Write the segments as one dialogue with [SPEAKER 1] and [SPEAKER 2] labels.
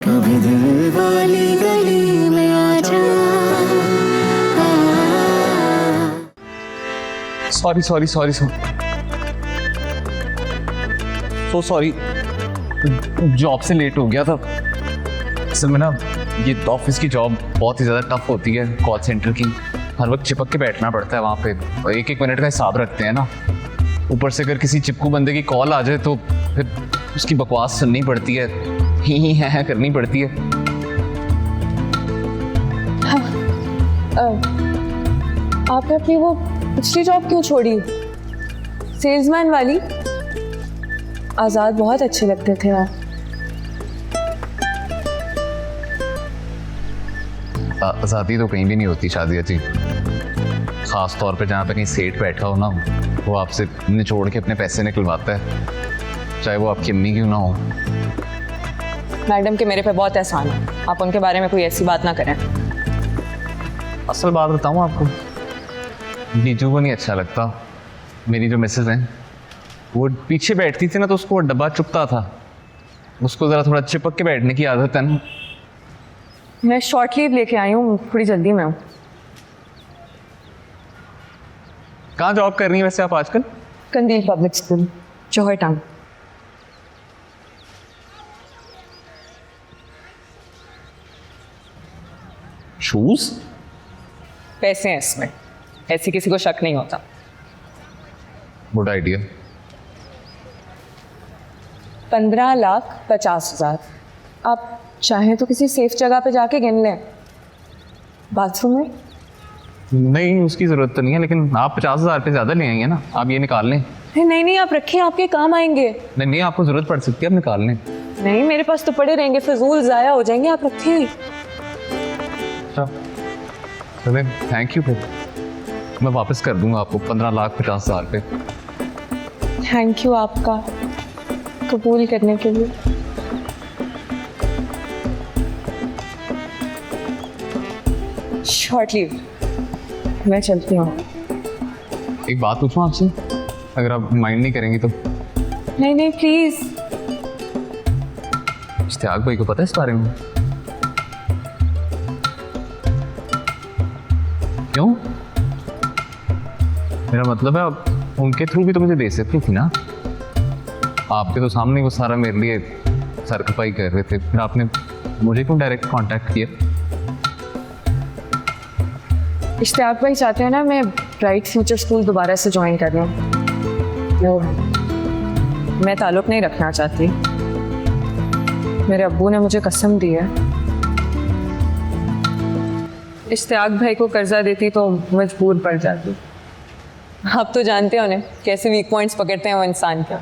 [SPEAKER 1] कभी दिल वाली गली में आजा।
[SPEAKER 2] Sorry sorry sorry so sorry, job से लेट हो गया था। असल में ना ये ऑफिस की जॉब बहुत ही ज़्यादा टफ होती है, कॉल सेंटर की। हर वक्त चिपक के बैठना पड़ता है वहाँ पे, और एक एक मिनट का हिसाब रखते हैं ना। ऊपर से अगर किसी चिपकू बंदे की कॉल आ जाए तो फिर उसकी बकवास सुननी पड़ती है, ही है करनी पड़ती है।
[SPEAKER 3] आपने अपनी वो पिछली जॉब क्यों छोड़ी, सेल्समैन वाली? आज़ाद बहुत अच्छे लगते थे आप।
[SPEAKER 2] आज़ादी तो कहीं भी नहीं होती शादी जी, ख़ास तौर पे जहाँ पे कहीं सेठ बैठा हो ना, वो आपसे निचोड़ के अपने पैसे निकलवाता है, चाहे वो आपकी अम्मी क्यों ना हो।
[SPEAKER 3] मैडम के मेरे पे बहुत एहसान है, आप उनके बारे में कोई ऐसी बात ना करें।
[SPEAKER 2] असल बात बताऊँ आपको, बीजू को नहीं अच्छा लगता। मेरी जो मिसेज हैं वो पीछे बैठती थी ना, तो उसको डब्बा चुपता था। उसको ज़रा थोड़ा चिपक के बैठने की आदत है ना।
[SPEAKER 3] मैं शॉर्ट लीव लेके आई हूँ, थोड़ी जल्दी में हूँ।
[SPEAKER 2] कहाँ जॉब कर रही हैं वैसे आप आजकल?
[SPEAKER 3] कंदील पब्लिक स्कूल, जौहर टाउन।
[SPEAKER 2] शूज़?
[SPEAKER 3] पैसे हैं इसमें, ऐसे किसी को शक नहीं होता।
[SPEAKER 2] Good idea.
[SPEAKER 3] 15,50,000। आप चाहें तो किसी सेफ जगह पे जाके गिन लें। बाथरूम में?
[SPEAKER 2] नहीं, उसकी ज़रूरत तो नहीं है, लेकिन आप 50,000 पे ज़्यादा ले आएंगे ना, आप ये निकाल लें।
[SPEAKER 3] नहीं नहीं, आप रखें, आपके काम आएंगे।
[SPEAKER 2] नहीं नहीं, आपको ज़रूरत पड़ सकती है, आप निकाल लें।
[SPEAKER 3] नहीं, मेरे पास तो पड़े रहेंगे, फिजूल ज़ाया हो जाएंगे, आप रखें।
[SPEAKER 2] चलें, थैंक यू। फिर मैं वापस कर दूंगा आपको 15,50,000 पे।
[SPEAKER 3] थैंक यू आपका कबूल करने के लिए। शॉर्ट लीव, मैं चलती हूँ।
[SPEAKER 2] एक बात पूछूं आपसे, अगर आप माइंड नहीं करेंगी तो?
[SPEAKER 3] नहीं नहीं प्लीज।
[SPEAKER 2] इश्तियाक भाई को पता है इस बारे में? क्यों? मेरा मतलब है आप उनके थ्रू भी तो मुझे दे सकती थी ना। आपके तो सामने वो सारा मेरे लिए सरखपाई कर रहे थे, फिर आपने मुझे क्यों डायरेक्ट कांटेक्ट किया?
[SPEAKER 3] इश्तियाक भाई चाहते हैं ना मैं ब्राइट फ्यूचर स्कूल दोबारा से ज्वाइन कर लूँ। मैं ताल्लुक़ नहीं रखना चाहती। मेरे अब्बू ने मुझे कसम दी है, इश्तियाक भाई को कर्जा देती तो मजबूर पड़ जाती। आप तो जानते हो ना कैसे वीक पॉइंट्स पकड़ते हैं वो इंसान का।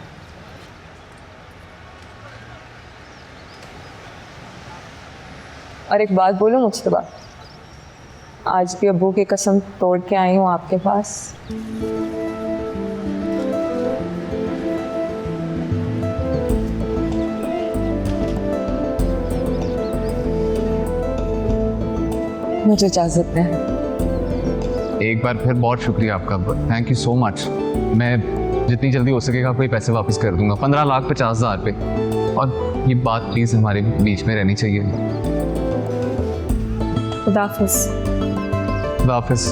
[SPEAKER 3] और एक बात बोलूं मुस्तफा, आज भी अब्बू की कसम तोड़ के आई हूँ आपके पास। मुझे इजाजत दें।
[SPEAKER 2] एक बार फिर बहुत शुक्रिया आपका, थैंक यू सो मच। मैं जितनी जल्दी हो सकेगा कोई पैसे वापस कर दूंगा 15,50,000 पे, और ये बात प्लीज़ हमारे बीच में रहनी चाहिए।
[SPEAKER 3] खुदा हाफिज़।
[SPEAKER 2] खुदा हाफिज़।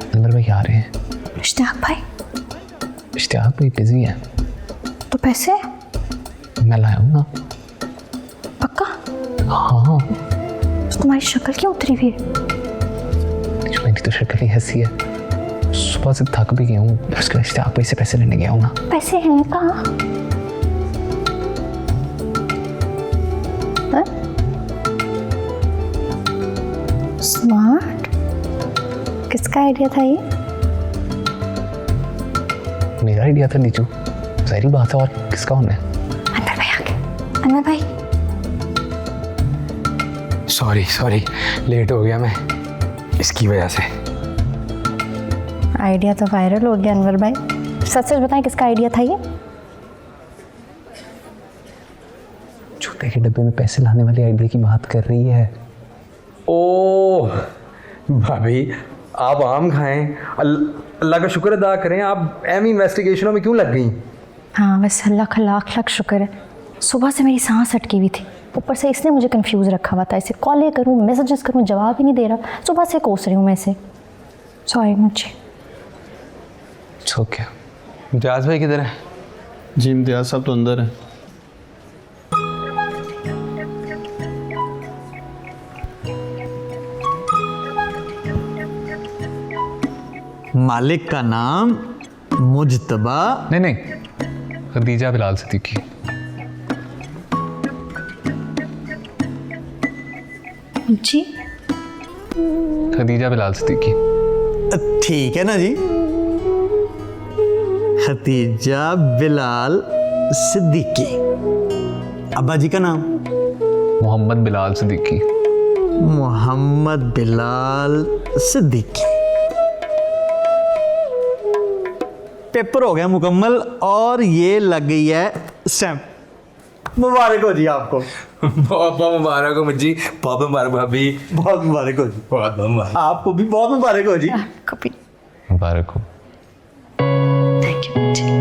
[SPEAKER 2] अंदर भाई आ रहे हैं।
[SPEAKER 4] इश्तियाक भाई?
[SPEAKER 2] इश्तियाक भाई बिजी है।
[SPEAKER 4] तो पैसे
[SPEAKER 2] मैं लाया हूँ ना।
[SPEAKER 4] पक्का?
[SPEAKER 2] हाँ।
[SPEAKER 4] तो तुम्हारी शक्ल क्यों उतरी हुई है?
[SPEAKER 2] मेरी तो शक्ल ही ऐसी है, सुबह से थक भी गया हूँ, उसके इश्तियाक भाई से पैसे लेने गया हूँ ना।
[SPEAKER 4] पैसे हैं कहाँ? स्मार्ट, किसका आइडिया था ये?
[SPEAKER 2] मेरा आइडिया था नीचू, सारी बात है, और किसका होना है?
[SPEAKER 4] अंदर भाई आ गए। अंदर भाई
[SPEAKER 5] सॉरी लेट हो गया मैं। इसकी वजह से।
[SPEAKER 4] आइडिया तो वायरल हो गया अनवर भाई। सच सच बताएं, किसका आइडिया था ये?
[SPEAKER 5] जूते के डब्बे में पैसे लाने वाले आइडिया की बात कर रही है। ओ भाभी, आप आम खाएं, अल्लाह का शुक्र अदा करें। आप एम इन्वेस्टिगेशनों में क्यों लग गई?
[SPEAKER 4] हाँ, बस अल्लाह का लाख लाख शुक्र है। सुबह से मेरी सांस अटकी हुई थी, ऊपर से इसने मुझे कंफ्यूज रखा हुआ था। इसे कॉलें करूँ, मैसेजेस करूँ, जवाब ही नहीं दे रहा। सुबह से कोस रही हूँ मैं इसे। सॉरी मुझे।
[SPEAKER 5] ओके। इम्तियाज़ भाई किधर है?
[SPEAKER 6] जी इम्तियाज़ साहब तो अंदर है।
[SPEAKER 7] मालिक का नाम मुजतबा।
[SPEAKER 2] नहीं, खदीजा बिलाल सिद्दीकी।
[SPEAKER 4] जी
[SPEAKER 2] खदीजा बिलाल सिद्दीकी।
[SPEAKER 7] ठीक है ना जी, खदीजा बिलाल सिद्दीकी। अब्बा जी का नाम?
[SPEAKER 2] मोहम्मद बिलाल सिद्दीकी।
[SPEAKER 7] मोहम्मद बिलाल सिद्दीकी। पेपर हो गया मुकम्मल और ये लग गई है स्टैम्प। मुबारक हो जी आपको।
[SPEAKER 5] बहुत बहुत मुबारक हो मुझे, बहुत मुबारक भाभी,
[SPEAKER 7] बहुत मुबारक हो जी।
[SPEAKER 5] बहुत मुबारक।
[SPEAKER 7] आपको भी बहुत मुबारक हो जी।
[SPEAKER 4] कभी।
[SPEAKER 2] मुबारक हो।
[SPEAKER 4] थैंक यू मुझे।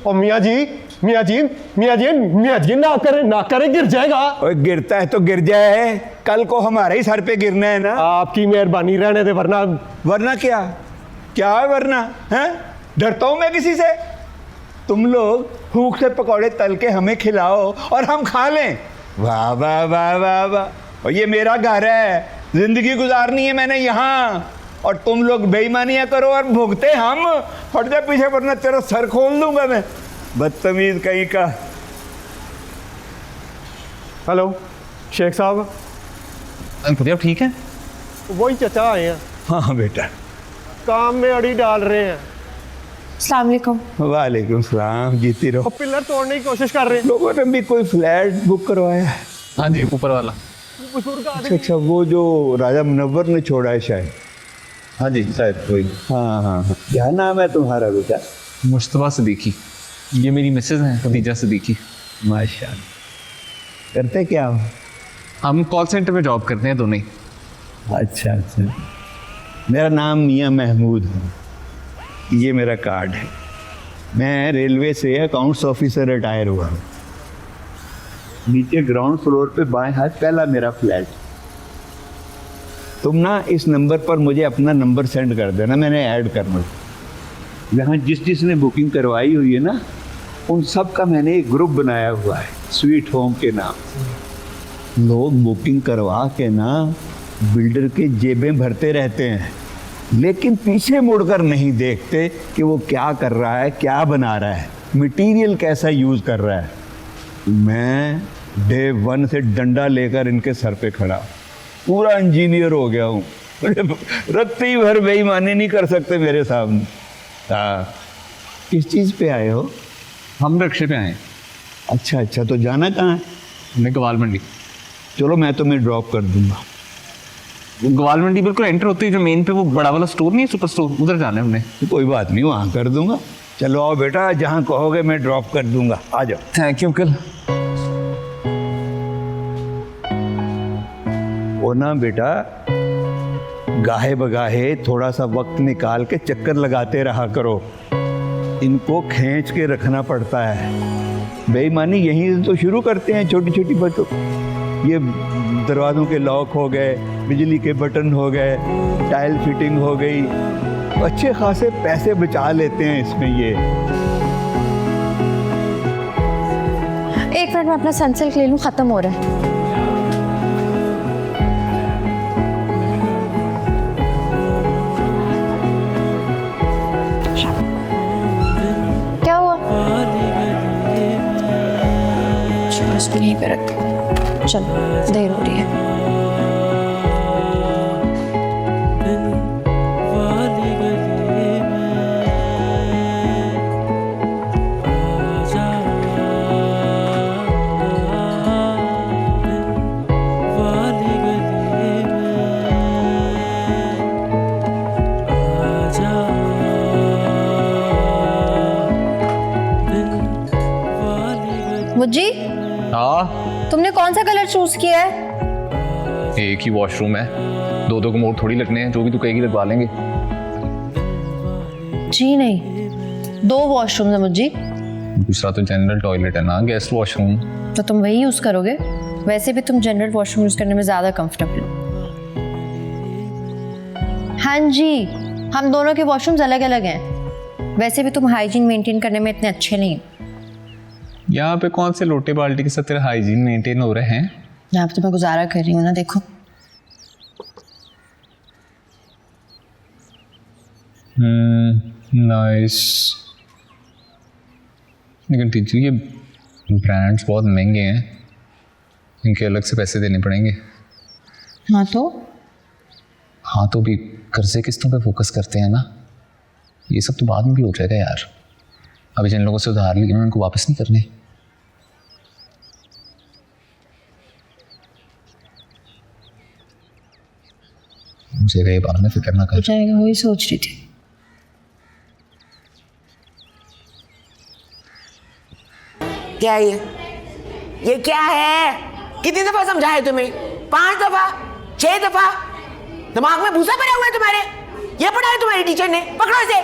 [SPEAKER 6] और मियाँ जी मियाँ जी मियाँ जी मियाँ जी ना करे गिर जाएगा।
[SPEAKER 8] और गिरता है तो गिर जाए, कल को हमारे ही सर पे गिरना है ना।
[SPEAKER 6] आपकी मेहरबानी रहने दे, वरना
[SPEAKER 8] वरना क्या क्या है वरना है? डरता हूँ मैं किसी से? तुम लोग भूख से पकौड़े तल के हमें खिलाओ और हम खा लें। वाह वाह वाह वाह वाह। और ये मेरा घर है, जिंदगी गुजारनी है मैंने यहाँ, और तुम लोग बेईमानियाँ करो और भुगते हम। हट जा पीछे वरना तेरा सर खोल दूंगा मैं, बदतमीज कहीं का।
[SPEAKER 6] हेलो शेख साहब।
[SPEAKER 2] खुद आप ठीक है?
[SPEAKER 6] वही चचा आए हैं,
[SPEAKER 8] हाँ बेटा।
[SPEAKER 6] काम में अड़ी डाल रहे हैं।
[SPEAKER 3] अस्सलाम वालेकुम।
[SPEAKER 8] वालेकुम सलाम, जीती रहो।
[SPEAKER 6] और पिलर तोड़ने की कोशिश कर रहे हैं।
[SPEAKER 8] लोगों ने भी कोई फ्लैट बुक करवाया है?
[SPEAKER 2] हाँ जी, ऊपर वाला।
[SPEAKER 6] बुजुर्ग आदमी।
[SPEAKER 8] अच्छा, वो जो राजा मुनव्वर ने छोड़ा है शायद।
[SPEAKER 5] हाँ जी शायद वही।
[SPEAKER 8] हाँ हाँ हाँ। क्या नाम है तुम्हारा बेटा?
[SPEAKER 2] मुश्तबा सिद्दीकी। ये मेरी मिसेज हैं, खदीजा सिद्दीकी।
[SPEAKER 8] माशाल्लाह। करते क्या हो?
[SPEAKER 2] हम कॉल सेंटर में जॉब करते हैं दोनों ही।
[SPEAKER 8] अच्छा अच्छा। मेरा नाम मियाँ महमूद है, ये मेरा कार्ड है। मैं रेलवे से अकाउंट्स ऑफिसर रिटायर हुआ हूँ। नीचे ग्राउंड फ्लोर पे बाएं हाथ पहला मेरा फ्लैट। तुम ना इस नंबर पर मुझे अपना नंबर सेंड कर देना, मैंने ऐड करना। यहाँ जिसने बुकिंग करवाई हुई है ना, उन सब का मैंने एक ग्रुप बनाया हुआ है स्वीट होम के नाम। लोग बुकिंग करवा के ना बिल्डर के जेबें भरते रहते हैं, लेकिन पीछे मुड़कर नहीं देखते कि वो क्या कर रहा है, क्या बना रहा है, मटेरियल कैसा यूज़ कर रहा है। मैं डे 1 से डंडा लेकर इनके सर पे खड़ा, पूरा इंजीनियर हो गया हूँ। रत्ती भर बेईमानी नहीं कर सकते मेरे सामने। हाँ, किस चीज़ पे आए हो?
[SPEAKER 2] हम रिक्शे पे आए।
[SPEAKER 8] अच्छा अच्छा, तो जाना कहाँ है?
[SPEAKER 2] हमने ग्वाल मंडी।
[SPEAKER 8] चलो मैं तुम्हें ड्रॉप कर दूंगा।
[SPEAKER 2] ग्वाल मंडी बिल्कुल एंटर होती है जो मेन पे वो बड़ा वाला स्टोर नहीं है, सुपर स्टोर, उधर जाना है हमने।
[SPEAKER 8] तो कोई बात नहीं, वहाँ कर दूंगा। चलो आओ बेटा, जहाँ कहोगे मैं ड्रॉप कर दूंगा, आ जाओ।
[SPEAKER 2] Thank you uncle.
[SPEAKER 8] वो ना बेटा, गाहे बगाहे थोड़ा सा वक्त निकाल के चक्कर लगाते रहा करो, इनको खींच के रखना पड़ता है। बेईमानी यहीं से तो शुरू करते हैं, छोटी छोटी बातों। ये दरवाज़ों के लॉक हो गए, बिजली के बटन हो गए, टाइल फिटिंग हो गई, अच्छे खासे पैसे बचा लेते हैं इसमें ये।
[SPEAKER 4] एक मिनट में अपना सनसिल्क ले लूँ, ख़त्म हो रहा है। क्या हुआ? चलो इसको यहीं पे रख, चलो देर हो रही है। मुझे
[SPEAKER 2] हाँ,
[SPEAKER 4] तुमने कौन सा कलर चूज किया है?
[SPEAKER 2] एक ही वॉशरूम है, दो दो को मोड़ थोड़ी लगने हैं, जो भी तू कहेगी लगवा लेंगे।
[SPEAKER 4] जी नहीं, 2 वॉशरूम है मुझे।
[SPEAKER 2] दूसरा तो जनरल टॉयलेट है ना, गेस्ट वॉशरूम।
[SPEAKER 4] तो तुम वही यूज करोगे? वैसे भी तुम जनरल वॉशरूम यूज करने में ज्यादा कंफर्टेबल हो। हाँ जी, हम दोनों के वॉशरूम्स अलग अलग हैं। वैसे भी तुम हाइजीन मेंटेन करने में इतने अच्छे नहीं हो।
[SPEAKER 2] यहाँ पे कौन से लोटे बाल्टी के साथ तेरा हाइजीन मेंटेन हो रहे हैं?
[SPEAKER 4] यहाँ पे तो मैं गुजारा कर रही हूँ ना, देखो।
[SPEAKER 2] नाइस। लेकिन टीचर ये ब्रांड्स बहुत महंगे हैं, इनके अलग से पैसे देने पड़ेंगे। हाँ तो भी कर्जे किस्तों पे फोकस करते हैं ना, ये सब तो बाद में भी हो जाएगा यार। अभी जिन लोगों से उधार लिए हैं उनको वापस नहीं करने। मुझे ये बात में फिक्र ना कर।
[SPEAKER 4] जाएगा, वही सोच रही थी।
[SPEAKER 1] क्या है ये क्या है? कितनी दफा समझाया तुम्हें? 5 दफा, 6 दफा? दिमाग में भूसा भरा हुआ है तुम्हारे? ये पढ़ाया तुम्हारी टीचर ने? पकड़ो इसे।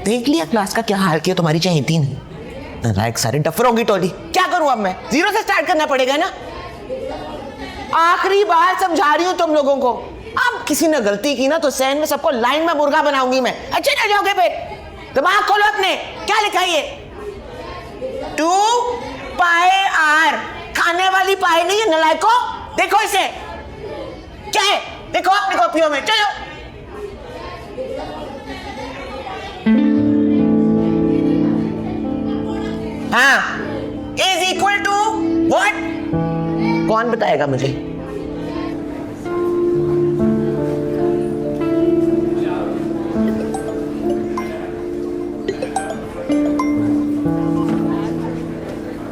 [SPEAKER 1] देख लिया क्लास का क्या हाल किया तुम्हारी चहेती ने? नालायक सारे डफरों की टोली। क्या करूं अब मैं? 0 से स्टार्ट करना पड़ेगा ना। आखिरी बार समझा रही हूं तुम लोगों को। अब किसी ने गलती की ना तो सैन में सबको लाइन में मुर्गा बनाऊंगी मैं। अच्छे ना जाओगे फिर? दिमाग खोलो अपने। क्या लिखा है ये? 2 पाई आर। खाने वाली पाई नहीं है नालायको। देखो इसे, क्या है? देखो अपनी कॉपियों में। चलो हाँ, इज इक्वल टू व्हाट? कौन बताएगा मुझे?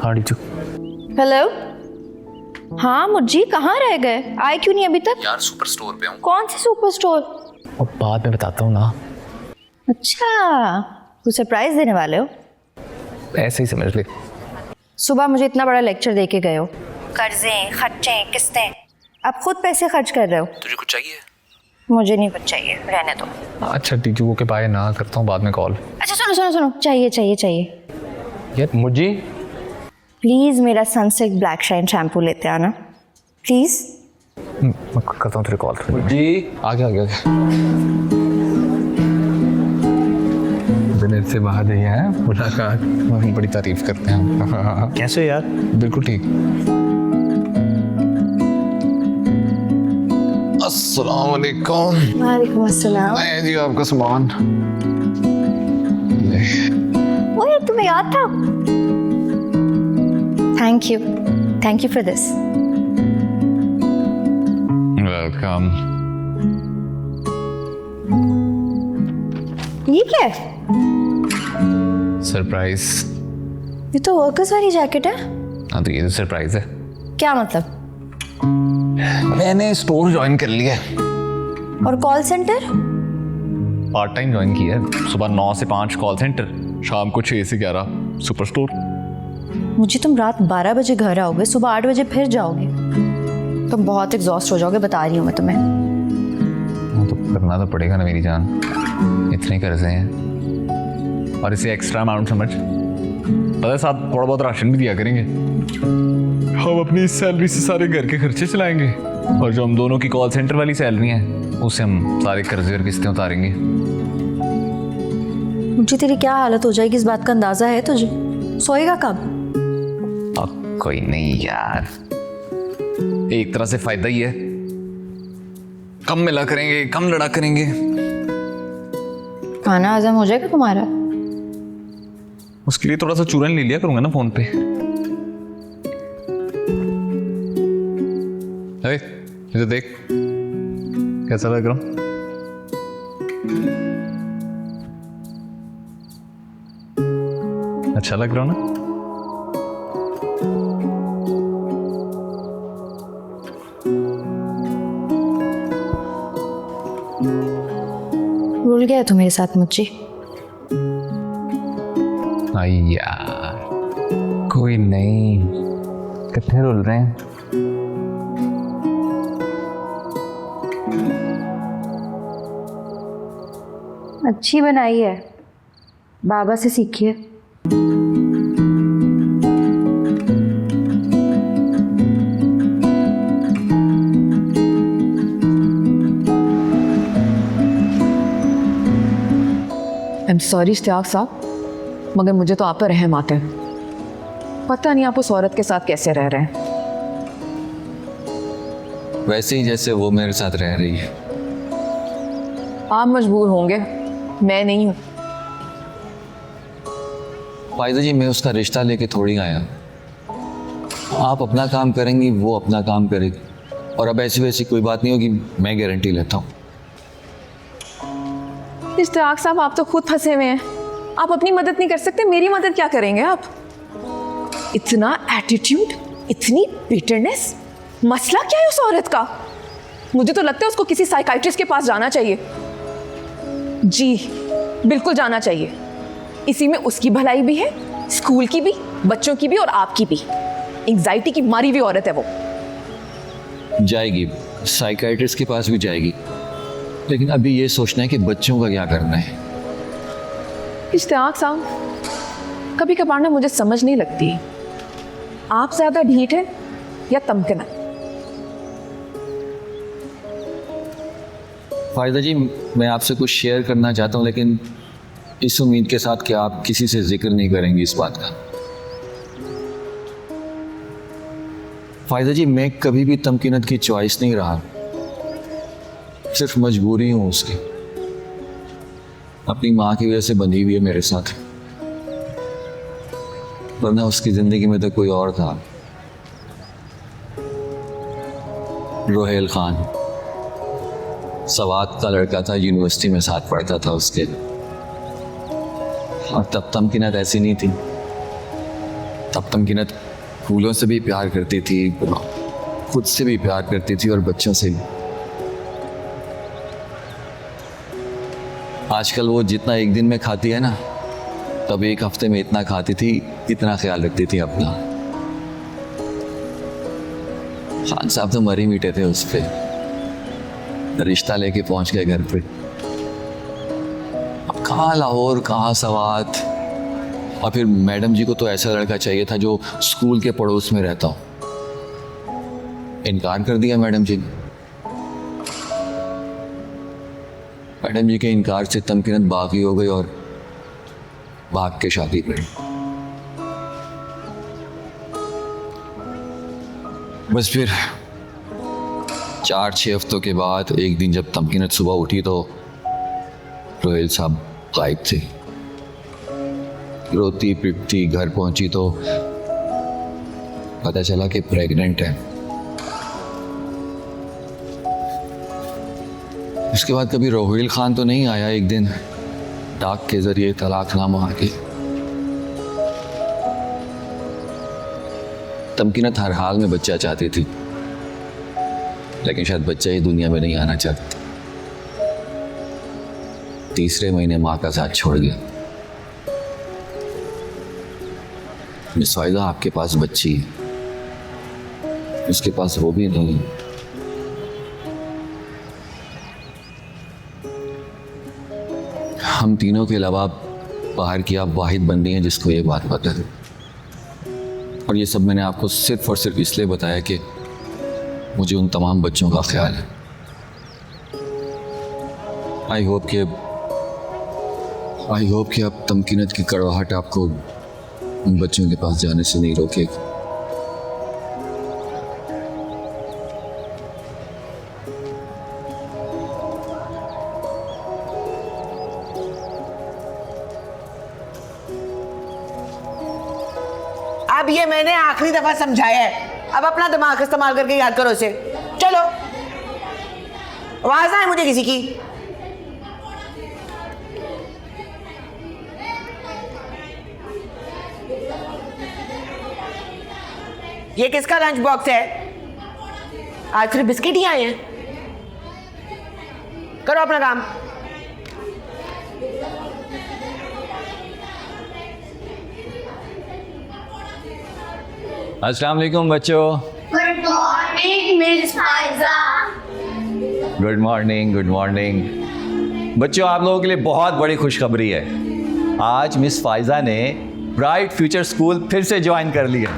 [SPEAKER 2] हाँ टीचर।
[SPEAKER 4] हेलो, हाँ मुझे कहाँ रह गए? आए क्यों नहीं अभी तक?
[SPEAKER 2] यार सुपर स्टोर पे हूँ।
[SPEAKER 4] कौन सी सुपर स्टोर?
[SPEAKER 2] और बाद में बताता हूँ ना।
[SPEAKER 4] अच्छा, कुछ सरप्राइज देने वाले हो?
[SPEAKER 2] ऐसे ही समझ ले।
[SPEAKER 4] सुबह मुझे इतना बड़ा लेक्चर दे के गए हो, कर्जे, खर्चे, किस्तें, अब खुद पैसे खर्च कर रहे हो।
[SPEAKER 2] तुझे कुछ चाहिए?
[SPEAKER 4] मुझे नहीं कुछ चाहिए, रहने दो।
[SPEAKER 2] अच्छा टीचर, वो के बाय ना करता हूँ, बाद में कॉल।
[SPEAKER 4] अच्छा सुनो सुनो सुनो, चाहिए चाहिए चाहिए।
[SPEAKER 5] यार मुझे
[SPEAKER 4] प्लीज़ मेरा सनसिल्क ब्लैक शाइन शैम्पू लेते आना प्लीज़।
[SPEAKER 2] मैं करता हूँ तेरे कॉल।
[SPEAKER 5] जी
[SPEAKER 2] आगे आगे आगे।
[SPEAKER 5] दिनेर से बाद ही है मुलाकात।
[SPEAKER 2] हम बड़ी तारीफ करते हैं हम।
[SPEAKER 7] कैसे हो यार?
[SPEAKER 2] बिल्कुल ठीक। अस्सलाम वालेकुम।
[SPEAKER 4] वालेकुम अस्सलाम।
[SPEAKER 2] नहीं जी आपका सामान।
[SPEAKER 4] ओए तुम्हें याद था? Thank you for this.
[SPEAKER 2] Welcome.
[SPEAKER 4] ये क्या है?
[SPEAKER 2] सरप्राइज।
[SPEAKER 4] ये तो वर्कर्स वाली जैकेट है।
[SPEAKER 2] हाँ तो ये तो सरप्राइज है।
[SPEAKER 4] क्या मतलब?
[SPEAKER 2] मैंने स्टोर ज्वाइन कर लिया है।
[SPEAKER 4] और call centre?
[SPEAKER 2] Part time join किया है। सुबह 9 से 5 कॉल सेंटर, शाम को 6 से 11 सुपर स्टोर।
[SPEAKER 4] मुझे तुम रात 12 बजे घर आओगे, सुबह 8 बजे फिर जाओगे। तुम बहुत एग्जॉस्ट हो जाओगे, बता रही हूँ मैं तुम्हें।
[SPEAKER 2] वो तो करना तो पड़ेगा ना मेरी जान, इतने कर्जे हैं। और इसे एक्स्ट्रा अमाउंट समझ, पता है साथ थोड़ा बहुत राशन भी दिया करेंगे। हम अपनी इस सैलरी से सारे घर के खर्चे चलाएंगे, और जो हम दोनों की कॉल सेंटर वाली सैलरी है उससे हम सारे कर्जे और किस्तें उतारेंगे।
[SPEAKER 4] मुझे तेरी क्या हालत हो जाएगी इस बात का अंदाजा है तुझे? सोएगा कब?
[SPEAKER 2] अब कोई नहीं यार, एक तरह से फायदा ही है। कम मिला करेंगे, कम लड़ा करेंगे।
[SPEAKER 4] खाना हजम हो जाएगा तुम्हारा?
[SPEAKER 2] उसके लिए थोड़ा सा चूरन ले लिया करूंगा ना फोन पे। अरे इधर देख, कैसा लग रहा हूं? अच्छा लग रहा हूं ना?
[SPEAKER 4] रुल गया तू मेरे साथ मुझे।
[SPEAKER 2] यार कोई नहीं, कितने रुल रहे हैं।
[SPEAKER 4] अच्छी बनाई है, बाबा से सीखिए।
[SPEAKER 3] आई एम सॉरी इश्तियाक साहब, मगर मुझे तो आप पर रहम आता है। पता नहीं आप उस औरत के साथ कैसे रह रहे हैं।
[SPEAKER 9] वैसे ही जैसे वो मेरे साथ रह रही है।
[SPEAKER 3] आप मजबूर होंगे, मैं नहीं हूं।
[SPEAKER 9] फायदा जी, मैं उसका रिश्ता लेके थोड़ी आया। आप अपना काम करेंगी, वो अपना काम करेगी, और अब ऐसी वैसी कोई बात नहीं होगी, मैं गारंटी लेता हूँ।
[SPEAKER 3] इश्तियाक साहब, आप तो खुद फंसे हुए हैं। आप अपनी मदद नहीं कर सकते, मेरी मदद क्या करेंगे आप? इतना एटीट्यूड, इतनी बिटरनेस, मसला क्या है उस औरत का? मुझे तो लगता है उसको किसी साइकाइट्रिस्ट के पास जाना चाहिए। जी बिल्कुल जाना चाहिए। इसी में उसकी भलाई भी है, स्कूल की भी, बच्चों की भी और आपकी भी। एंजाइटी की मारी हुई औरत है वो।
[SPEAKER 9] जाएगी, साइकाइट्रिस्ट के पास भी जाएगी, लेकिन अभी ये सोचना है कि बच्चों का क्या करना है।
[SPEAKER 3] इश्तियाक साहब, कभी कभार ना मुझे समझ नहीं लगती, आप ज्यादा ढीठ है या तमकना।
[SPEAKER 9] फायदा जी, मैं आपसे कुछ शेयर करना चाहता हूँ, लेकिन इस उम्मीद के साथ कि आप किसी से जिक्र नहीं करेंगे इस बात का। फायदा जी, मैं कभी भी तमकीनत की चॉइस नहीं रहा, सिर्फ मजबूरी हूँ उसकी। अपनी माँ की वजह से बंधी हुई है मेरे साथ, वरना उसकी जिंदगी में तो कोई और था। रोहेल खान, सवात का लड़का था, यूनिवर्सिटी में साथ पढ़ता था उसके। और तब तमकीनत ऐसी नहीं थी। तब तमकीनत फूलों से भी प्यार करती थी, खुद से भी प्यार करती थी, और बच्चों से भी। आजकल वो जितना एक दिन में खाती है ना, तब एक हफ्ते में इतना खाती थी, इतना ख्याल रखती थी अपना। खान साहब तो मरे मीटे थे उस पे, रिश्ता लेके पहुंच गए घर पे। अब कहाँ लाहौर, कहाँ सवात, और फिर मैडम जी को तो ऐसा लड़का चाहिए था जो स्कूल के पड़ोस में रहता हो। इनकार कर दिया मैडम जी ने। मैडम जी के इनकार से तमकीनत बागी हो गई और भाग के शादी करी। बस फिर 4-6 हफ्तों के बाद एक दिन जब तमकीनत सुबह उठी तो रोहेल साहब गायब थे। रोती पिटती घर पहुंची तो पता चला कि प्रेग्नेंट है। उसके बाद कभी रोहिल खान तो नहीं आया। एक दिन डाक के जरिए तलाकनामा आके तमकीनत हर हाल में बच्चा चाहती थी, लेकिन शायद बच्चा ही दुनिया में नहीं आना चाहती। तीसरे महीने माँ का साथ छोड़ गया। मिस फाइजा, आपके पास बच्ची है, उसके पास वो भी नहीं। हम तीनों के अलावा बाहर की आप वाहिद बंदी हैं जिसको ये बात पता है। और ये सब मैंने आपको सिर्फ और सिर्फ इसलिए बताया कि मुझे उन तमाम बच्चों का ख्याल है। आई होप कि अब तमकीनत की कड़वाहट आपको उन बच्चों के पास जाने से नहीं रोकेगी।
[SPEAKER 1] अब ये मैंने आखिरी दफा समझाया है, अब अपना दिमाग इस्तेमाल करके याद करो इसे। चलो, आवाज आए मुझे किसी की। ये किसका लंच बॉक्स है? आज सिर्फ बिस्किट ही आए हैं। करो अपना काम।
[SPEAKER 9] अस्सलाम वालेकुम बच्चों।
[SPEAKER 10] Good morning miss Pfizer.
[SPEAKER 9] Good morning, good morning. बच्चों, आप लोगों के लिए बहुत बड़ी खुशखबरी है। आज मिस फाइजा ने ब्राइट फ्यूचर स्कूल फिर से ज्वाइन कर लिया।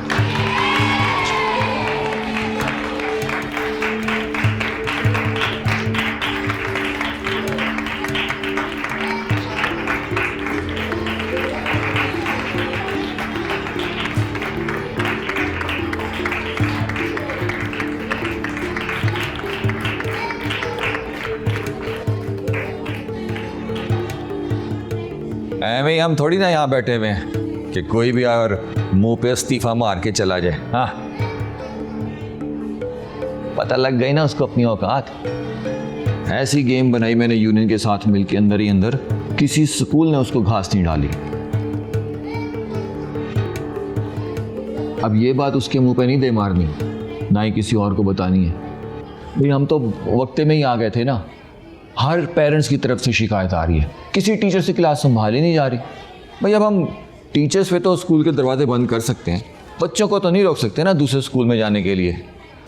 [SPEAKER 9] ऐਵੇਂ हम थोड़ी ना यहाँ बैठे हुए हैं कि कोई भी आए और मुंह पे इस्तीफा मार के चला जाए। हाँ, पता लग गई ना उसको अपनी औकात। ऐसी गेम बनाई मैंने यूनियन के साथ मिलके, अंदर ही अंदर किसी स्कूल ने उसको घास नहीं डाली। अब ये बात उसके मुंह पे नहीं दे मारनी, ना ही किसी और को बतानी है। भाई हम तो वक्ते में ही आ गए थे ना। हर पेरेंट्स की तरफ से शिकायत आ रही है, किसी टीचर से क्लास संभाली नहीं जा रही। भाई अब हम टीचर्स पे तो स्कूल के दरवाजे बंद कर सकते हैं, बच्चों को तो नहीं रोक सकते ना दूसरे स्कूल में जाने के लिए।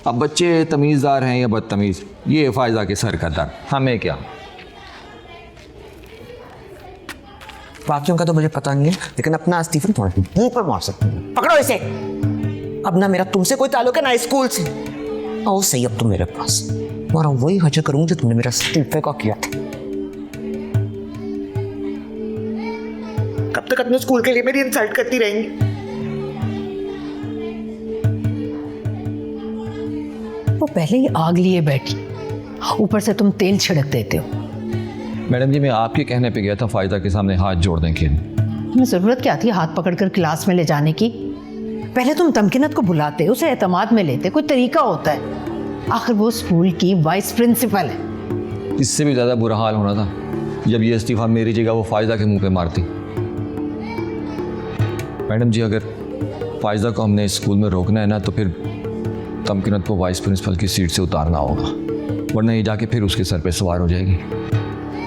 [SPEAKER 9] अब बच्चे तमीज़दार हैं या बदतमीज़, ये फायदा के सर का दर, हमें क्या।
[SPEAKER 1] बाकियों का तो मुझे पता नहीं है, लेकिन अपना इस्तीफा थोड़ा मुंह पर मार सकते हैं। पकड़ो इसे। अब ना मेरा तुमसे कोई ताल्लुक है ना स्कूल से। आओ सही, अब तुम मेरे पास और वही हजर करूंगी जो तुमने मेरा इस्तीफे का किया था। कब तक अपने स्कूल के लिए मेरी इंसल्ट करती रहेंगी?
[SPEAKER 11] वो पहले ही आग लिए बैठी, ऊपर से तुम तेल छिड़क देते हो।
[SPEAKER 9] मैडम जी, मैं आपके कहने पे गया था फायदा के सामने हाथ जोड़ने के।
[SPEAKER 11] तुम्हें ज़रूरत क्या थी हाथ पकड़कर क्लास में ले जाने की? पहले तुम तमकीनत को बुलाते, उसे एतमाद में लेते, कोई तरीका होता है। आखिर वो स्कूल की वाइस प्रिंसिपल है।
[SPEAKER 9] इससे भी ज़्यादा बुरा हाल होना था जब ये इस्तीफा मेरी जगह वो फायदा के मुंह पे मारती। मैडम जी, अगर फायदा को हमने स्कूल में रोकना है ना, तो फिर तमकीनत को वाइस प्रिंसिपल की सीट से उतारना होगा, वरना ये जाके फिर उसके सर पे सवार हो जाएगी।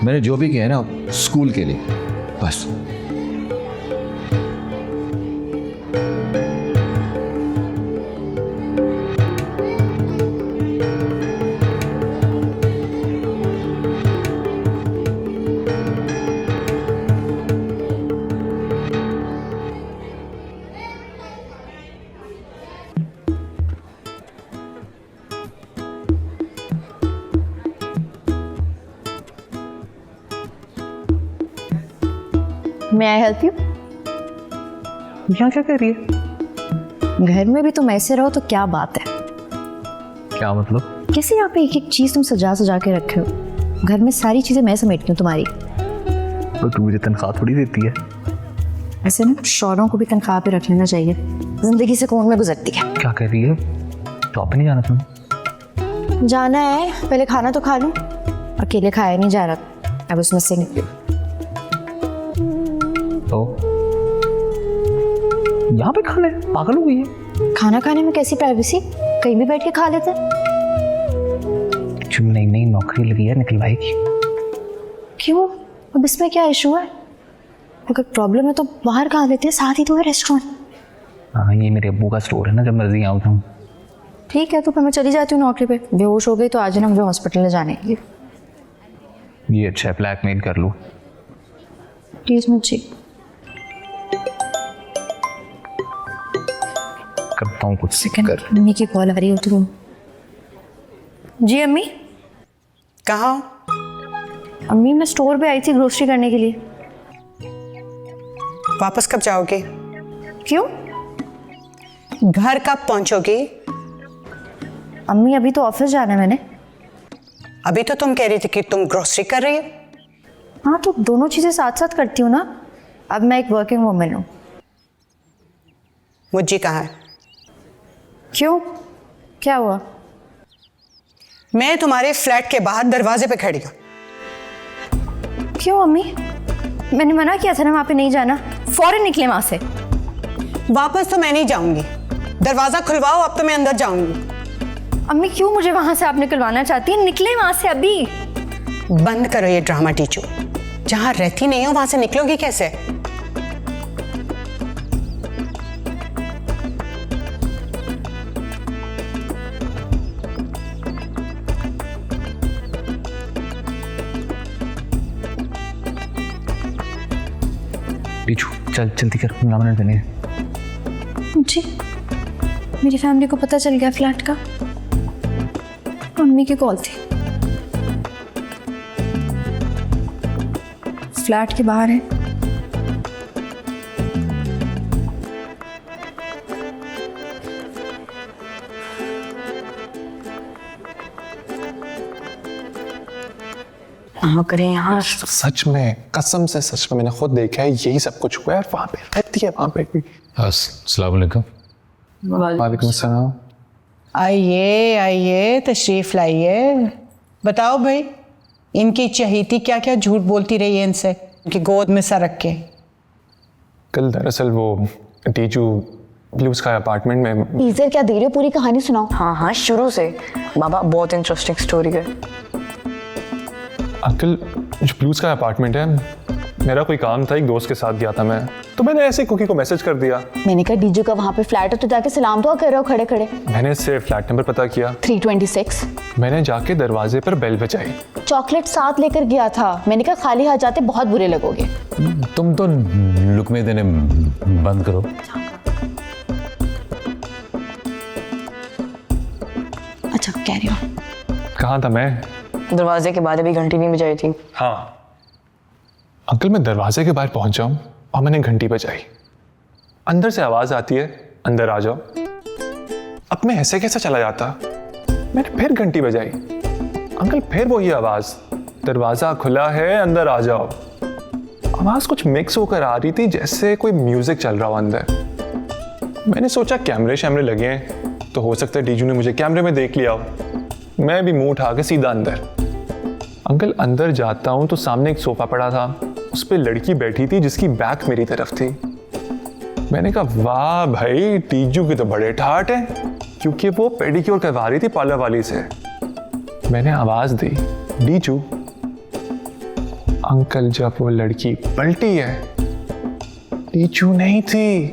[SPEAKER 9] मैंने जो भी किया है ना स्कूल के लिए, बस।
[SPEAKER 4] मैं आई हेल्प यू?
[SPEAKER 2] यहाँ क्या कर रही है?
[SPEAKER 4] घर में भी तुम ऐसे रहो तो क्या बात है?
[SPEAKER 2] क्या मतलब?
[SPEAKER 4] कैसे यहाँ पे एक एक चीज तुम सजा सजा के रखे हो? घर में सारी चीजें मैं समेटती हूँ तुम्हारी।
[SPEAKER 2] तो तू मुझे तनख्वाह थोड़ी देती है।
[SPEAKER 4] ऐसे ना शौरों को भी तनख्वाह पे रख लेना चाहिए, जिंदगी से कौन में गुजरती है।
[SPEAKER 2] क्या कर रही है? शॉप पे नहीं जाना तुम?
[SPEAKER 4] जाना है, पहले खाना तो खा लूं। अकेले खाया नहीं जा रहा, अब उसमें से निकली।
[SPEAKER 2] तो यहाँ पे खा ले, पागल हो गई है?
[SPEAKER 4] खाना खाने में कैसी प्राइवेसी? कहीं भी बैठ के खा लेते हैं।
[SPEAKER 2] नई नई नौकरी लगी है, निकलवाएगी।
[SPEAKER 4] क्यों? अब इसमें क्या इशू है? अगर प्रॉब्लम है तो बाहर खा लेते हैं, साथ ही तो है रेस्टोरेंट।
[SPEAKER 2] हाँ, ये मेरे अब्बू का स्टोर है ना, जब मर्जी आऊँ जाऊँ।
[SPEAKER 4] ठीक है, तो फिर मैं चली जाती हूँ नौकरी पे। बेहोश हो गई तो आज ना मुझे हॉस्पिटल ले जाने के लिए।
[SPEAKER 2] ये अच्छा है, ब्लैकमेल कर लूँ।
[SPEAKER 4] प्लीज मुझे
[SPEAKER 2] करता हूँ कुछ।
[SPEAKER 4] सेकंड, अम्मी की कॉल आ रही हो तुम। जी अम्मी।
[SPEAKER 1] कहाँ?
[SPEAKER 4] अम्मी मैं स्टोर पे आई थी ग्रोसरी करने के लिए।
[SPEAKER 1] वापस कब जाओगे?
[SPEAKER 4] क्यों?
[SPEAKER 1] घर कब पहुंचोगी?
[SPEAKER 4] अम्मी अभी तो ऑफिस जाना है मैंने।
[SPEAKER 1] अभी तो तुम कह रही थी कि तुम ग्रोसरी कर रही हो।
[SPEAKER 4] हाँ तो दोनों चीजें साथ साथ करती हूँ ना। अब मैं एक वर्किंग वुमन हूँ।
[SPEAKER 1] मुझे कहाँ है?
[SPEAKER 4] क्यों? क्या हुआ?
[SPEAKER 1] मैं तुम्हारे फ्लैट के बाहर दरवाजे पे खड़ी हूँ।
[SPEAKER 4] क्यों अम्मी? मैंने मना किया था ना वहाँ पे नहीं जाना। फौरन निकले वहाँ से।
[SPEAKER 1] वापस तो मैं नहीं जाऊंगी, दरवाजा खुलवाओ, अब तो मैं अंदर जाऊंगी।
[SPEAKER 4] अम्मी क्यों मुझे वहाँ से आप निकलवाना चाहती हैं? निकले वहाँ से अभी।
[SPEAKER 1] बंद करो ये ड्रामा टीचू। जहाँ रहती नहीं हो वहाँ से निकलोगी कैसे?
[SPEAKER 2] पीछू चल, जल्दी कर, 15 मिनट देने।
[SPEAKER 4] जी मेरी फैमिली को पता चल गया फ्लैट का। मम्मी की कॉल थी। फ्लैट के बाहर है।
[SPEAKER 1] हाँ करें यहाँ।
[SPEAKER 6] सच में, कसम से सच में, मैंने खुद देखा है, यही सब कुछ हुआ है। और वहाँ पे रहती है, वहाँ पे भी।
[SPEAKER 9] अस्सलाम वालेकुम।
[SPEAKER 6] वालेकुम अस्सलाम।
[SPEAKER 12] आइए आइए, तशरीफ लाइए। बताओ भाई, इनकी चहीती क्या क्या झूठ बोलती रही है इनसे, इनकी गोद में सर रख के।
[SPEAKER 6] कल दरअसल वो टीचू ब्लू स्काई अपार्टमेंट में।
[SPEAKER 4] टीजर क्या दे रहे हो? पूरी कहानी सुनाओ।
[SPEAKER 3] हाँ हाँ शुरू से। बाबा बहुत इंटरेस्टिंग स्टोरी है।
[SPEAKER 6] अंकल, जो ब्लू स्काई अपार्टमेंट है, मेरा कोई काम था, एक दोस्त के साथ गया था मैं, तो मैंने ऐसे कुकी को मैसेज कर दिया।
[SPEAKER 4] मैंने कहा डीजू का वहाँ पे फ्लैट है तो जाके सलाम दुआ कर रहे हो खड़े खड़े।
[SPEAKER 6] मैंने इससे फ्लैट नंबर पता किया
[SPEAKER 4] 326।
[SPEAKER 6] मैंने जाके दरवाजे पर बेल बजाई।
[SPEAKER 4] चॉकलेट साथ लेकर गया था। मैंने कहा खाली हाथ जाते बहुत बुरे लगोगे।
[SPEAKER 9] तुम तो लुकमे देने बंद करो।
[SPEAKER 4] अच्छा कह रही हो।
[SPEAKER 6] कहाँ था मैं?
[SPEAKER 3] दरवाजे के बाद अभी घंटी नहीं बजाई थी।
[SPEAKER 6] हाँ अंकल, मैं दरवाजे के बाहर पहुंच जाऊं और मैंने घंटी बजाई, अंदर से आवाज आती है अंदर आ जाओ। अब मैं ऐसे कैसे चला जाता? मैंने फिर घंटी बजाई, अंकल फिर वही आवाज, दरवाजा खुला है अंदर आ जाओ। आवाज कुछ मिक्स होकर आ रही थी, जैसे कोई म्यूजिक चल रहा हो अंदर। मैंने सोचा कैमरे शैमरे लगे हैं तो हो सकता है डीजू ने मुझे कैमरे में देख लिया हो। मैं भी मुंह उठा के सीधा अंदर। अंकल अंदर जाता हूं तो सामने एक सोफा पड़ा था, उस पर लड़की बैठी थी जिसकी बैक मेरी तरफ थी। मैंने कहा वाह भाई, टीजू के तो बड़े ठाट हैं, क्योंकि वो पेडिक्योर करवा रही थी पार्लर वाली से। मैंने आवाज दी डीजू। अंकल जब वो लड़की पलटी है, डीजू नहीं थी।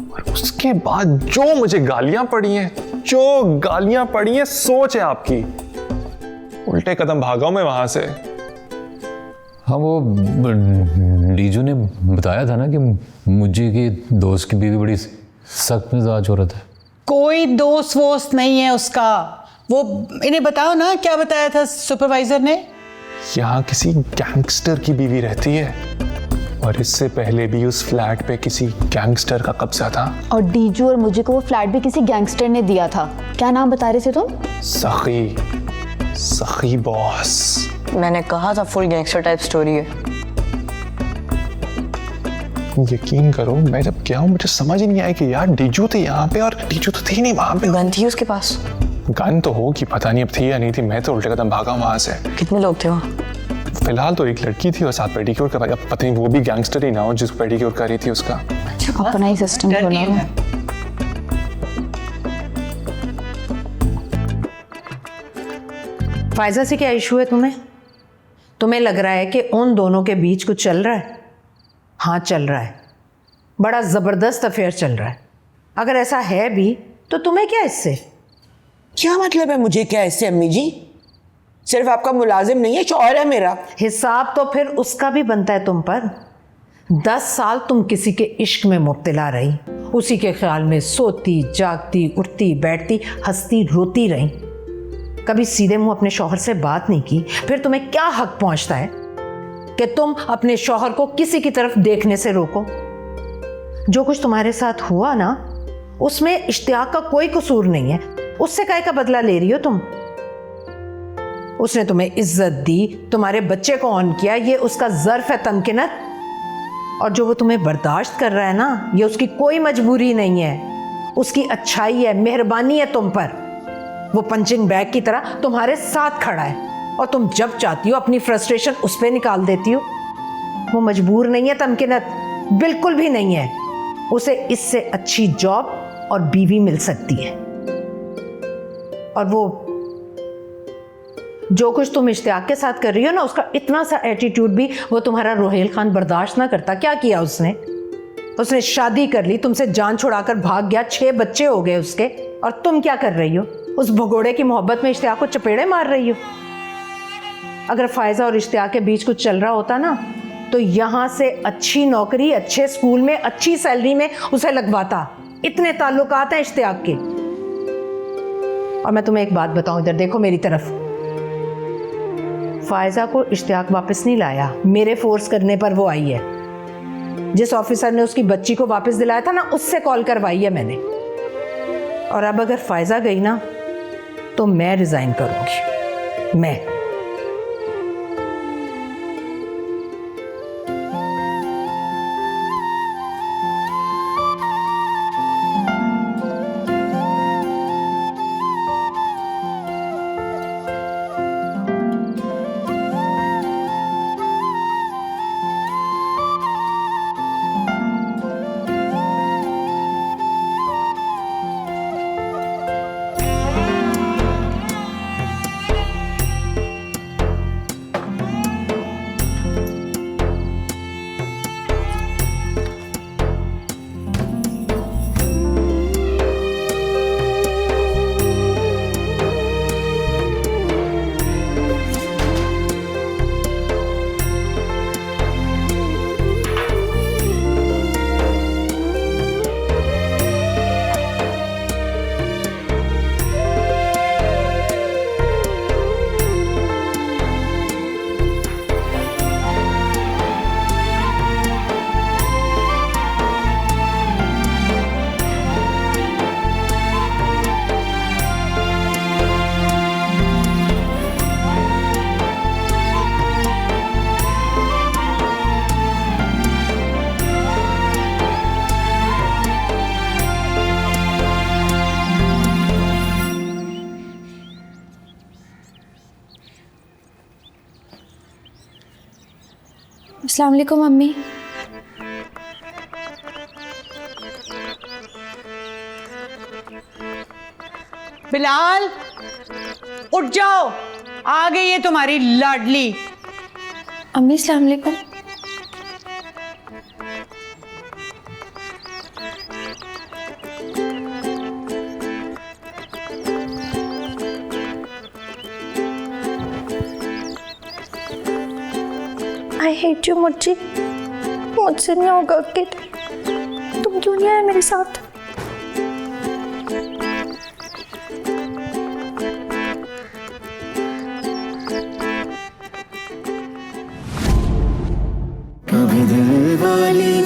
[SPEAKER 6] और उसके बाद जो मुझे गालियां पड़ी हैं, जो गालियां पड़ी हैं, सोच है आपकी। उल्टे कदम भागा मैं वहां से।
[SPEAKER 9] हाँ वो डीजू ने बताया था ना कि मुझे की दोस्त की बीवी बड़ी सख्त मिजाज औरत है।
[SPEAKER 12] कोई दोस्त वोस्त नहीं है उसका। वो इन्हें बताओ ना क्या बताया था सुपरवाइजर ने।
[SPEAKER 6] यहाँ किसी गैंगस्टर की बीवी रहती है। और इससे पहले भी उस फ्लैट पे किसी गैंगस्टर का कब्जा था।
[SPEAKER 4] और डीजू और मुझे को वो फ्लैट भी किसी गैंगस्टर ने दिया था। क्या नाम बता रहे थे तुम?
[SPEAKER 6] सखी बॉस।
[SPEAKER 1] मैंने कहा था फुल गैंगस्टर टाइप स्टोरी है।
[SPEAKER 6] यकीन करो मैं जब गया हूँ मुझे समझ ही नहीं आया कि यार डीजू थे यहाँ पे और डीजू तो थी नहीं वहाँ पे।
[SPEAKER 1] गन थी उसके पास?
[SPEAKER 6] गन तो होगी, पता नहीं अब थी या नहीं थी। मैं तो उल्टे कदम भागा वहाँ से।
[SPEAKER 1] कितने लोग थे वहाँ?
[SPEAKER 6] फिलहाल तो एक लड़की थी और साथ पेडिक्योर कर, अब पता नहीं वो भी गैंगस्टर ही ना हो जिस पेडिक्योर कर रही थी उसका।
[SPEAKER 4] अच्छा, अपना ही सिस्टम बना है।
[SPEAKER 11] फायजा से क्या इशू है तुम्हें? तुम्हें लग रहा है कि उन दोनों के बीच कुछ चल रहा है? हाँ चल रहा है, बड़ा ज़बरदस्त अफेयर चल रहा है। अगर ऐसा है भी तो तुम्हें क्या इससे?
[SPEAKER 1] क्या मतलब है मुझे क्या इससे अम्मी जी? सिर्फ आपका मुलाजिम नहीं है, शौहर है मेरा।
[SPEAKER 11] हिसाब तो फिर उसका भी बनता है तुम पर। 10 साल तुम किसी के इश्क में मुब्तला रही, उसी के ख्याल में सोती जागती उठती बैठती हंसती रोती रही, कभी सीधे मुंह अपने शौहर से बात नहीं की। फिर तुम्हें क्या हक पहुंचता है कि तुम अपने शौहर को किसी की तरफ देखने से रोको? जो कुछ तुम्हारे साथ हुआ ना, उसमें इश्तियाक का कोई कसूर नहीं है। उससे काहे का बदला ले रही हो तुम? उसने तुम्हें इज्जत दी, तुम्हारे बच्चे को ऑन किया, ये उसका ज़र्फ है तमकिनत। और जो वो तुम्हें बर्दाश्त कर रहा है ना, ये उसकी कोई मजबूरी नहीं है, उसकी अच्छाई है, मेहरबानी है तुम पर। वो पंचिंग बैग की तरह तुम्हारे साथ खड़ा है और तुम जब चाहती हो अपनी फ्रस्ट्रेशन उस पर निकाल देती हो। वो मजबूर नहीं है तमकिनत, बिल्कुल भी नहीं है। उसे इससे अच्छी जॉब और बीवी मिल सकती है। और वो जो कुछ तुम इश्तियाक के साथ कर रही हो ना, उसका इतना सा एटीट्यूड भी वो तुम्हारा रोहेल खान बर्दाश्त ना करता। क्या किया उसने शादी कर ली, तुमसे जान छुड़ाकर भाग गया, 6 बच्चे हो गए उसके। और तुम क्या कर रही हो? उस भगोड़े की मोहब्बत में इश्तियाक को चपेड़े मार रही हो। अगर फायजा और इश्तियाक के बीच कुछ चल रहा होता ना, तो यहाँ से अच्छी नौकरी, अच्छे स्कूल में, अच्छी सैलरी में उसे लगवाता। इतने ताल्लुकात हैं इश्तियाक के। और मैं तुम्हें एक बात बताऊं, इधर देखो मेरी तरफ। फायजा को इश्तियाक वापस नहीं लाया, मेरे फोर्स करने पर वो आई है। जिस ऑफिसर ने उसकी बच्ची को वापस दिलाया था ना, उससे कॉल करवाई है मैंने। और अब अगर फायजा गई ना, तो मैं रिजाइन करूंगी। मैं
[SPEAKER 4] अस्सलाम वालेकुम मम्मी।
[SPEAKER 12] बिलाल उठ जाओ, आ गई है तुम्हारी लाडली।
[SPEAKER 4] अम्मी अस्सलाम वालेकुम। आई हेट यू मुझे, मुझसे नहीं होगा किड। तुम क्यों नहीं आए मेरे साथ?
[SPEAKER 10] कभी
[SPEAKER 13] दिल वाली